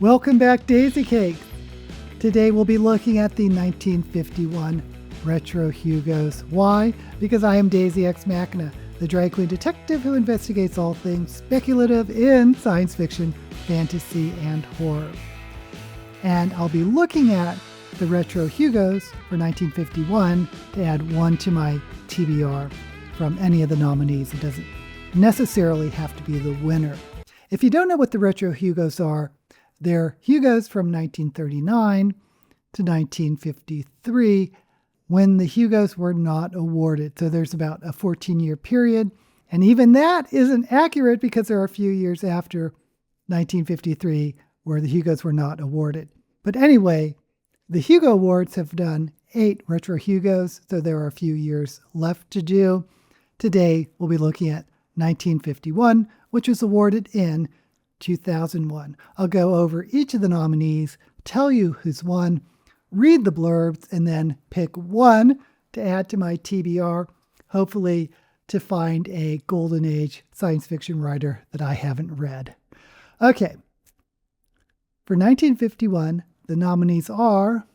Welcome back, Daisy Cakes. Today we'll be looking at the 1951 Retro Hugos. Why? Because I am Daisy Ex Machina, the drag queen detective who investigates all things speculative in science fiction, fantasy, and horror. And I'll be looking at the Retro Hugos for 1951 to add one to my TBR from any of the nominees. It doesn't necessarily have to be the winner. If you don't know what the Retro Hugos are, they're Hugos from 1939 to 1953 when the Hugos were not awarded. So there's about a 14-year period. And even that isn't accurate because there are a few years after 1953 where the Hugos were not awarded. But anyway, the Hugo Awards have done 8 Retro Hugos, so there are a few years left to do. Today, we'll be looking at 1951, which was awarded in 2001. I'll go over each of the nominees, tell you who's won, read the blurbs, and then pick one to add to my TBR, hopefully to find a golden age science fiction writer that I haven't read. Okay. For 1951, the nominees are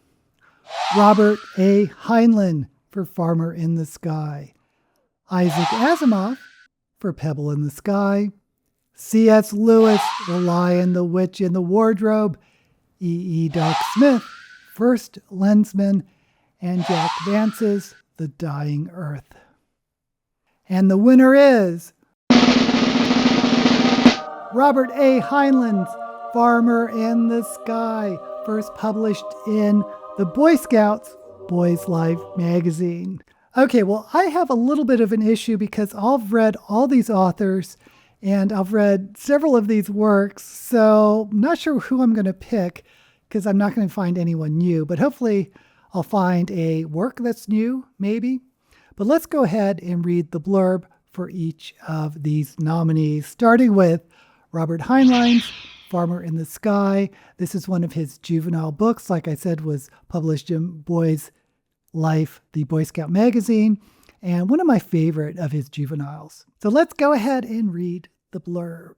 Robert A. Heinlein for Farmer in the Sky, Isaac Asimov for Pebble in the Sky, C.S. Lewis, The Lion, the Witch, and the Wardrobe, E.E. Doc Smith, First Lensman, and Jack Vance's The Dying Earth. And the winner is Robert A. Heinlein's Farmer in the Sky, first published in the Boy Scouts Boys Life magazine. Okay, well, I have a little bit of an issue because I've read all these authors and I've read several of these works, so I'm not sure who I'm going to pick because I'm not going to find anyone new, but hopefully I'll find a work that's new, maybe. But let's go ahead and read the blurb for each of these nominees, starting with Robert Heinlein's Farmer in the Sky. This is one of his juvenile books, like I said, was published in Boys Life, the Boy Scout magazine, and one of my favorite of his juveniles. So let's go ahead and read the blurb.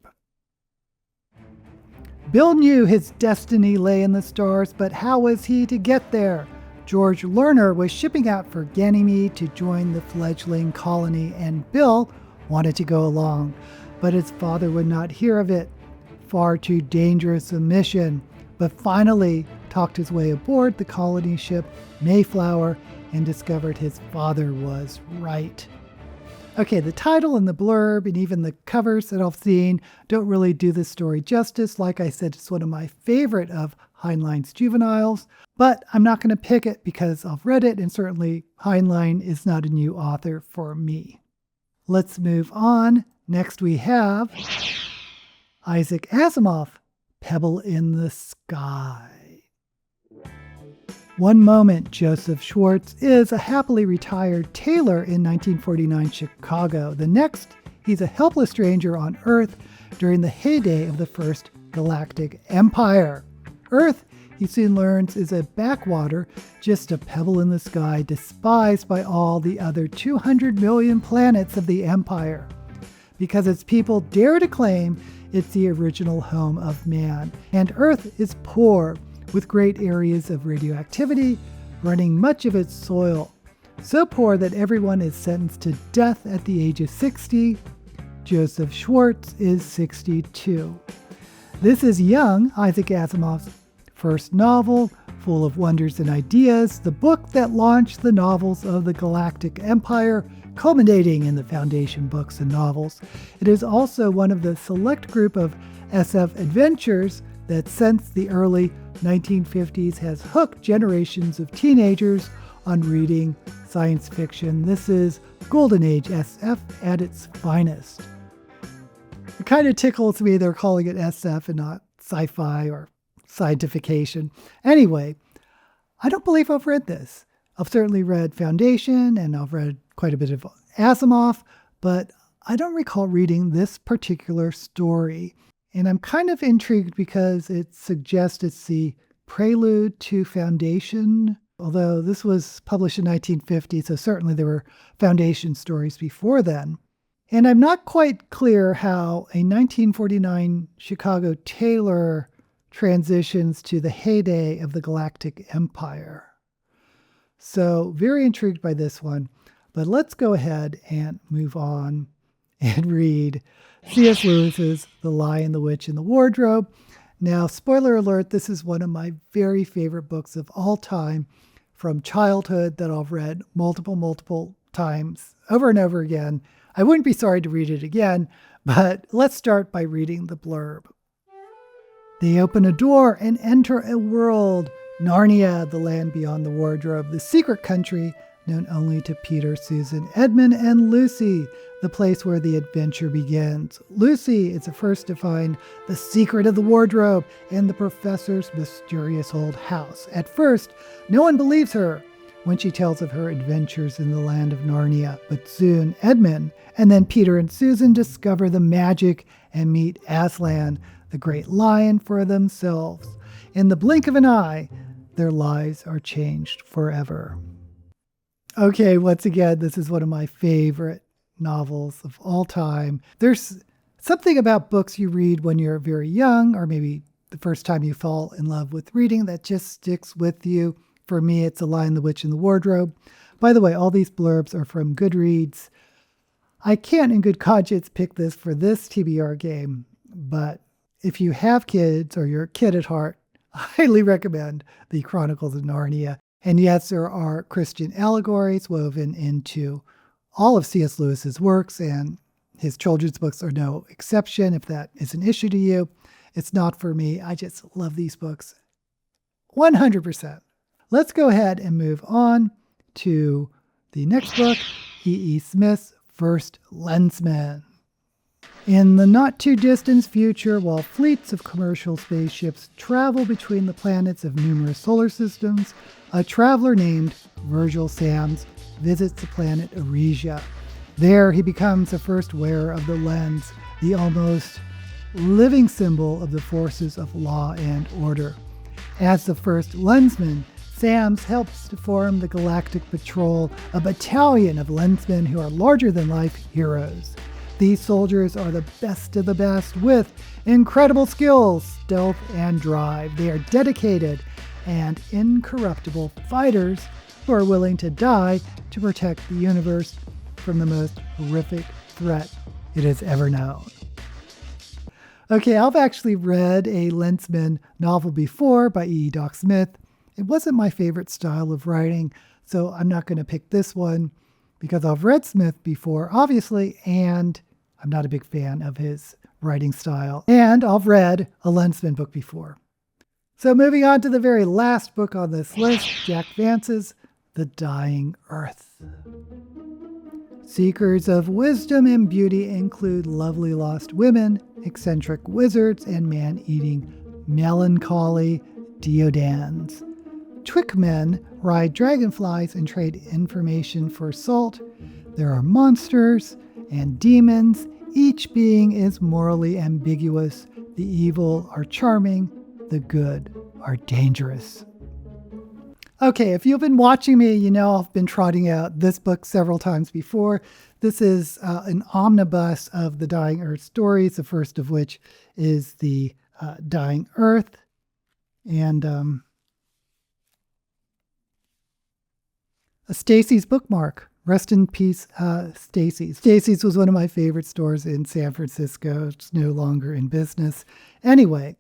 Bill knew his destiny lay in the stars, but how was he to get there? George Lerner was shipping out for Ganymede to join the fledgling colony, and Bill wanted to go along, but his father would not hear of it. Far too dangerous a mission, but finally talked his way aboard the colony ship Mayflower and discovered his father was right. Okay, the title and the blurb and even the covers that I've seen don't really do this story justice. Like I said, it's one of my favorite of Heinlein's juveniles, but I'm not going to pick it because I've read it, and certainly Heinlein is not a new author for me. Let's move on. Next we have Isaac Asimov, Pebble in the Sky. One moment, Joseph Schwartz is a happily retired tailor in 1949 Chicago. The next, he's a helpless stranger on Earth during the heyday of the First Galactic Empire. Earth, he soon learns, is a backwater, just a pebble in the sky, despised by all the other 200 million planets of the Empire, because its people dare to claim it's the original home of man. And Earth is poor, with great areas of radioactivity running much of its soil. So poor that everyone is sentenced to death at the age of 60. Joseph Schwartz is 62. This is young Isaac Asimov's first novel, full of wonders and ideas, the book that launched the novels of the Galactic Empire, culminating in the Foundation books and novels. It is also one of the select group of SF adventures that since the early 1950s has hooked generations of teenagers on reading science fiction. This is Golden Age SF at its finest. It kind of tickles me they're calling it SF and not sci-fi or scientification. Anyway, I don't believe I've read this. I've certainly read Foundation and I've read quite a bit of Asimov, but I don't recall reading this particular story. And I'm kind of intrigued because it suggests it's the prelude to Foundation, although this was published in 1950, so certainly there were Foundation stories before then. And I'm not quite clear how a 1949 Chicago tailor transitions to the heyday of the Galactic Empire. So very intrigued by this one, but let's go ahead and move on and read C.S. Lewis's The Lion, the Witch, and the Wardrobe. Now, spoiler alert, this is one of my very favorite books of all time from childhood that I've read multiple times over and over again. I wouldn't be sorry to read it again, but let's start by reading the blurb. They open a door and enter a world, Narnia, the land beyond the wardrobe, the secret country known only to Peter, Susan, Edmund, and Lucy, the place where the adventure begins. Lucy is the first to find the secret of the wardrobe and the professor's mysterious old house. At first, no one believes her when she tells of her adventures in the land of Narnia, but soon Edmund and then Peter and Susan discover the magic and meet Aslan, the great lion, for themselves. In the blink of an eye, their lives are changed forever. Okay, once again, this is one of my favorite novels of all time. There's something about books you read when you're very young, or maybe the first time you fall in love with reading, that just sticks with you. For me, it's The Lion, the Witch, and the Wardrobe. By the way, all these blurbs are from Goodreads. I can't in good conscience pick this for this TBR game, but if you have kids or you're a kid at heart, I highly recommend the Chronicles of Narnia. And yes, there are Christian allegories woven into all of C.S. Lewis's works, and his children's books are no exception. If that is an issue to you, it's not for me. I just love these books 100%. Let's go ahead and move on to the next book, E.E. Smith's First Lensman. In the not-too-distant future, while fleets of commercial spaceships travel between the planets of numerous solar systems, a traveler named Virgil Sams visits the planet Eresia. There, he becomes the first wearer of the lens, the almost living symbol of the forces of law and order. As the first lensman, Sams helps to form the Galactic Patrol, a battalion of lensmen who are larger-than-life heroes. These soldiers are the best of the best with incredible skills, stealth, and drive. They are dedicated and incorruptible fighters who are willing to die to protect the universe from the most horrific threat it has ever known. Okay, I've actually read a Lensman novel before by E. Doc Smith. It wasn't my favorite style of writing, so I'm not going to pick this one because I've read Smith before, obviously, and I'm not a big fan of his writing style. And I've read a Lensman book before. So moving on to the very last book on this list, Jack Vance's The Dying Earth. Seekers of wisdom and beauty include lovely lost women, eccentric wizards, and man-eating melancholy deodans. Twickmen ride dragonflies and trade information for salt. There are monsters and demons. Each being is morally ambiguous. The evil are charming. The good are dangerous. Okay, if you've been watching me, you know I've been trotting out this book several times before. This is an omnibus of the Dying Earth stories, the first of which is the Dying Earth. And Stacy's bookmark. Rest in peace, Stacy's. Stacy's was one of my favorite stores in San Francisco. It's no longer in business. Anyway,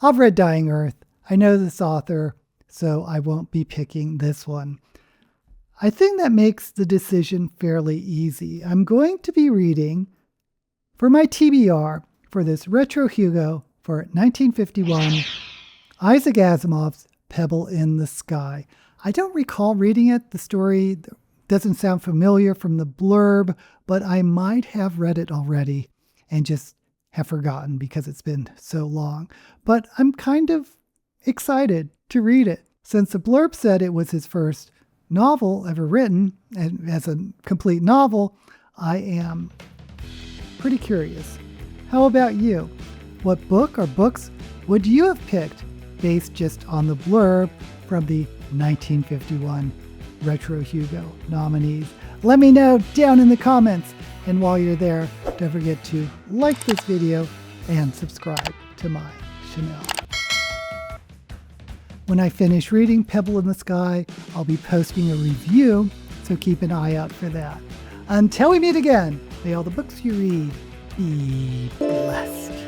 I've read Dying Earth. I know this author, so I won't be picking this one. I think that makes the decision fairly easy. I'm going to be reading for my TBR for this Retro Hugo for 1951, Isaac Asimov's Pebble in the Sky. I don't recall reading it. The story doesn't sound familiar from the blurb, but I might have read it already and just have forgotten because it's been so long. But I'm kind of excited to read it. Since the blurb said it was his first novel ever written, and as a complete novel, I am pretty curious. How about you? What book or books would you have picked based just on the blurb from the 1951 Retro Hugo nominees? Let me know down in the comments. And while you're there, don't forget to like this video and subscribe to my channel. When I finish reading Pebble in the Sky, I'll be posting a review, so keep an eye out for that. Until we meet again, may all the books you read be blessed.